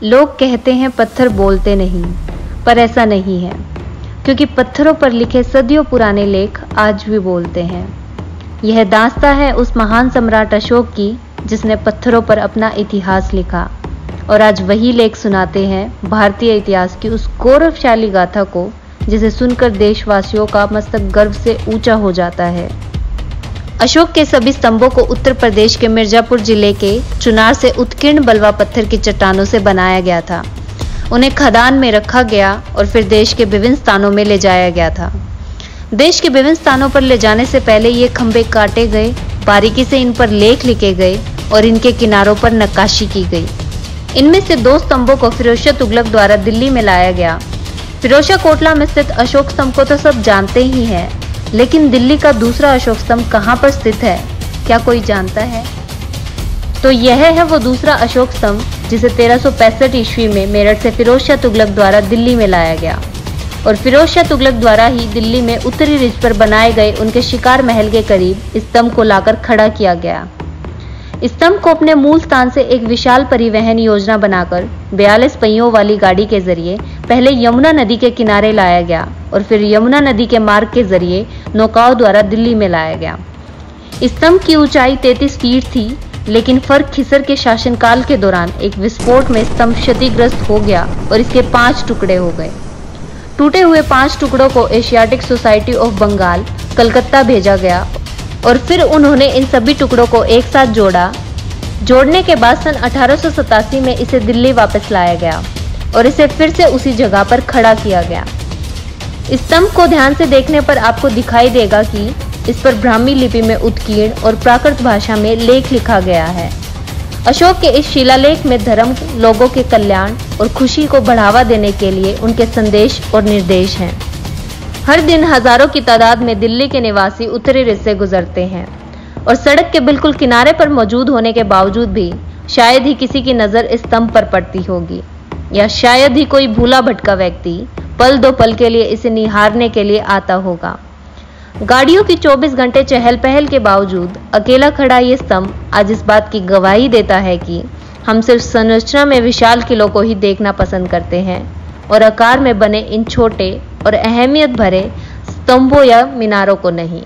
लोग कहते हैं पत्थर बोलते नहीं, पर ऐसा नहीं है, क्योंकि पत्थरों पर लिखे सदियों पुराने लेख आज भी बोलते हैं। यह दास्तां है उस महान सम्राट अशोक की, जिसने पत्थरों पर अपना इतिहास लिखा, और आज वही लेख सुनाते हैं भारतीय इतिहास की उस गौरवशाली गाथा को, जिसे सुनकर देशवासियों का मस्तक गर्व से ऊंचा हो जाता है। अशोक के सभी स्तंभों को उत्तर प्रदेश के मिर्जापुर जिले के चुनार से उत्कीर्ण बलवा पत्थर की चट्टानों से बनाया गया था। उन्हें खदान में रखा गया और फिर देश के विभिन्न स्थानों में ले जाया गया था। देश के विभिन्न स्थानों पर ले जाने से पहले ये खंभे काटे गए, बारीकी से इन पर लेख लिखे गए और इनके किनारों पर नक्काशी की गई। इनमें से 2 स्तंभों को फिरोज शाह तुगलक द्वारा दिल्ली में लाया गया। फिरोज शाह कोटला में स्थित अशोक स्तंभ को तो सब जानते ही हैं, लेकिन दिल्ली का दूसरा अशोक स्तंभ कहाँ पर स्थित है, क्या कोई जानता है? तो यह है वो दूसरा अशोक स्तंभ, जिसे 1365 ईस्वी में मेरठ से फिरोज शाह तुगलक द्वारा दिल्ली में लाया गया और फिरोज शाह तुगलक द्वारा ही दिल्ली में उत्तरी रिज पर बनाए गए उनके शिकार महल के करीब इस स्तंभ को लाकर खड़ा किया गया। इस स्तंभ को अपने मूल स्थान से एक विशाल परिवहन योजना बनाकर 42 पहियों वाली गाड़ी के जरिए पहले यमुना नदी के किनारे लाया गया और फिर यमुना नदी के मार्ग के जरिए नौकाओं द्वारा दिल्ली में लाया गया। इस स्तंभ की ऊंचाई 33 फीट थी, लेकिन फर्क खिसर के शासनकाल के दौरान एक विस्फोट में स्तंभ क्षतिग्रस्त हो गया और इसके 5 टुकड़े हो गए। टूटे हुए 5 टुकड़ों को Asiatic society of Bengal Calcutta भेजा गया और फिर उन्होंने इन सभी टुकड़ों को एक साथ जोड़ने के बाद सन 1887 में इसे दिल्ली वापस लाया गया और इसे फिर से उसी जगह पर खड़ा किया गया। इस स्तंभ को ध्यान से देखने पर आपको दिखाई देगा कि इस पर ब्राह्मी लिपि में उत्कीर्ण और प्राकृत भाषा में लेख लिखा गया है। अशोक के इस शिलालेख में धर्म, लोगों के कल्याण और खुशी को बढ़ावा देने के लिए उनके संदेश और निर्देश हैं। हर दिन हजारों की तादाद में दिल्ली के निवासी उत्तरी रिज से गुजरते हैं और सड़क के बिल्कुल किनारे पर मौजूद होने के बावजूद भी शायद ही किसी की नजर इस स्तंभ पर पड़ती होगी, या शायद ही कोई भूला भटका व्यक्ति पल दो पल के लिए इसे निहारने के लिए आता होगा। गाड़ियों की 24 घंटे चहल पहल के बावजूद अकेला खड़ा ये स्तंभ आज इस बात की गवाही देता है कि हम सिर्फ संरचना में विशाल किलों को ही देखना पसंद करते हैं और आकार में बने इन छोटे और अहमियत भरे स्तंभों या मीनारों को नहीं।